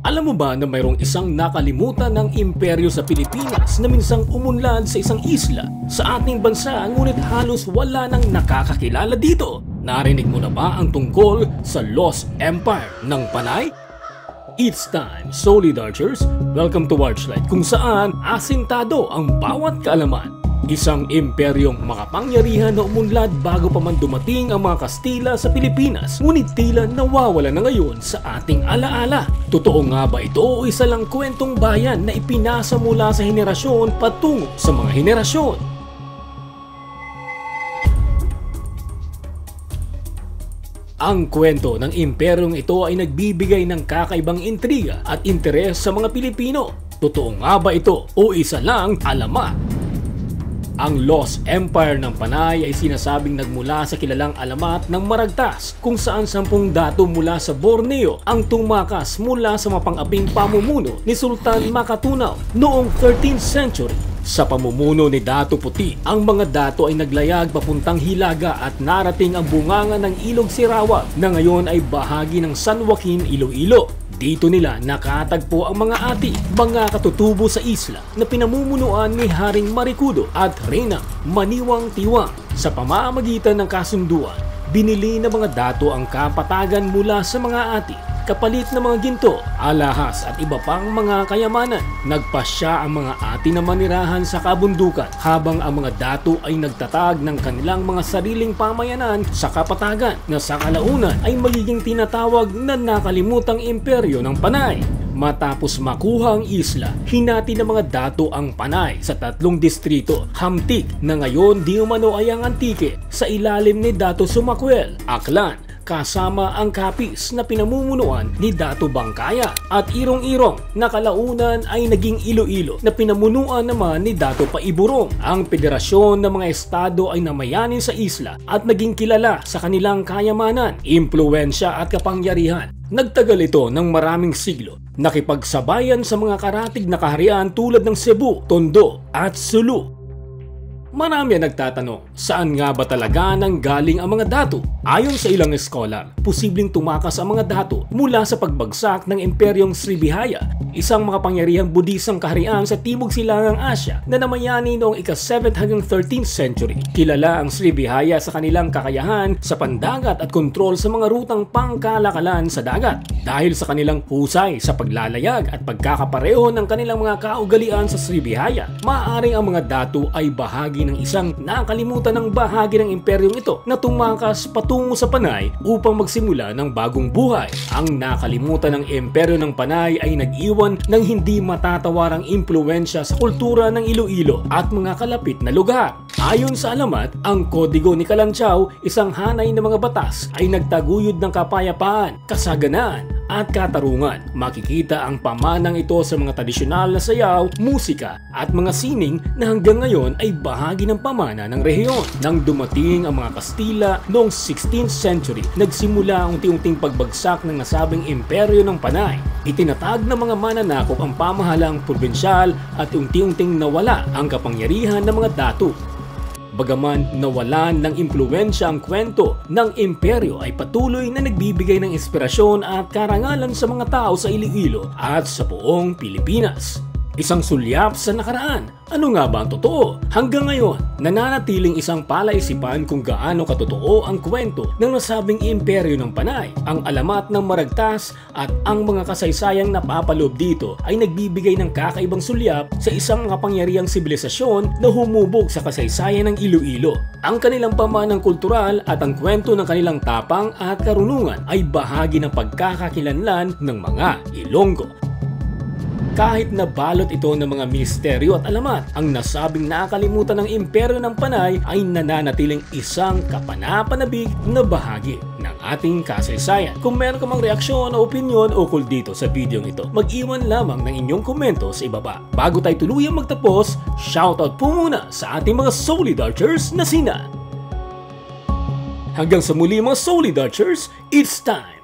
Alam mo ba na mayroong isang nakalimutan ng imperyo sa Pilipinas na minsang umunlad sa isang isla sa ating bansa, ngunit halos wala nang nakakakilala dito? Narinig mo na ba ang tungkol sa Lost Empire ng Panay? It's time, Solid Archers! Welcome to Archlight, kung saan asintado ang bawat kaalaman. Isang imperyong makapangyarihan na umunlad bago pa man dumating ang mga Kastila sa Pilipinas, ngunit tila nawawala na ngayon sa ating alaala. Totoo nga ba ito o isa lang kwentong bayan na ipinasa mula sa henerasyon patungo sa mga henerasyon? Ang kwento ng imperyong ito ay nagbibigay ng kakaibang intriga at interes sa mga Pilipino. Totoo nga ba ito o isa lang alamat? Ang Lost Empire ng Panay ay sinasabing nagmula sa kilalang alamat ng Maragtas, kung saan 10 dato mula sa Borneo ang tumakas mula sa mapang-aping pamumuno ni Sultan Makatunaw noong 13th century. Sa pamumuno ni Dato Puti, ang mga dato ay naglayag papuntang Hilaga at narating ang bunganga ng Ilog Sirawak na ngayon ay bahagi ng San Joaquin, Iloilo. Dito nila nakatagpo ang mga ati, mga katutubo sa isla na pinamumunuan ni Haring Marikudo at Reyna Maniwang Tiwang. Sa pamamagitan ng kasunduan, binili ng mga dato ang kapatagan mula sa mga ati, kapalit ng mga ginto, alahas at iba pang mga kayamanan. Nagpasya ang mga ati na manirahan sa kabundukan habang ang mga dato ay nagtatag ng kanilang mga sariling pamayanan sa kapatagan na sa kalaunan ay magiging tinatawag na nakalimutang imperyo ng Panay. Matapos makuha ang isla, hinati ng mga dato ang Panay sa 3 distrito, Hamtik na ngayon di umano ay ang Antique, sa ilalim ni Dato Sumakwel, Aklan, kasama ang Kapis na pinamumunuan ni Dato Bangkaya, at Irong-Irong na kalaunan ay naging Iloilo na pinamunuan naman ni Dato Paiburong. Ang federasyon ng mga estado ay namayanin sa isla at naging kilala sa kanilang kayamanan, impluwensya at kapangyarihan. Nagtagal ito ng maraming siglo, nakipagsabayan sa mga karatig na kaharian tulad ng Cebu, Tondo at Sulu. Marami ang nagtatanong, saan nga ba talaga nang galing ang mga dato? Ayon sa ilang eskolar, posibleng tumakas ang mga dato mula sa pagbagsak ng Imperyong Srivijaya, isang makapangyarihang Budisang kaharian sa Timog Silangang Asya na namayani noong ika-7th hanggang 13th century. Kilala ang Srivijaya sa kanilang kakayahan sa pandagat at kontrol sa mga rutang pangkalakalan sa dagat. Dahil sa kanilang husay sa paglalayag at pagkakapareho ng kanilang mga kaugalian sa Srivijaya, maaaring ang mga dato ay bahagi ng isang nakalimutan ng bahagi ng imperyong ito na tumakas patungo sa Panay upang magsimula ng bagong buhay. Ang nakalimutan ng imperyo ng Panay ay nag-iwan ng hindi matatawarang impluwensya sa kultura ng Iloilo at mga kalapit na lugar. Ayon sa alamat, ang Kodigo ni Kalantiaw, isang hanay ng mga batas, ay nagtaguyod ng kapayapaan, kasaganaan at katarungan. Makikita ang pamanang ito sa mga tradisyonal na sayaw, musika at mga sining na hanggang ngayon ay bahagi ng pamana ng rehiyon. Nang dumating ang mga Kastila noong 16th century, nagsimula ang unti-unting pagbagsak ng nasabing imperyo ng Panay. Itinatag ng mga mananakop ang pamahalang probinsyal at unti-unting nawala ang kapangyarihan ng mga dato. Bagaman nawalan ng impluwensya ang kwento ng imperyo, ay patuloy na nagbibigay ng inspirasyon at karangalan sa mga tao sa Iloilo at sa buong Pilipinas. Isang sulyap sa nakaraan. Ano nga ba ang totoo? Hanggang ngayon, nananatiling isang palaisipan kung gaano katotoo ang kwento ng nasabing imperyo ng Panay. Ang alamat ng Maragtas at ang mga kasaysayang napapaloob dito ay nagbibigay ng kakaibang sulyap sa isang kapangyarihang sibilisasyon na humubog sa kasaysayan ng Iloilo. Ang kanilang pamanang kultural at ang kwento ng kanilang tapang at karunungan ay bahagi ng pagkakakilanlan ng mga Ilonggo. Kahit na balot ito ng mga misteryo at alamat, ang nasabing nakalimutan ng imperyo ng Panay ay nananatiling isang kapanapanabik na bahagi ng ating kasaysayan. Kung meron ka mang reaksyon o opinyon ukol dito sa video ito, mag-iwan lamang ng inyong komento sa ibaba. Bago tayo tuluyang magtapos, shoutout po muna sa ating mga Solid Archers na sina. Hanggang sa muli mga Solid Archers, it's time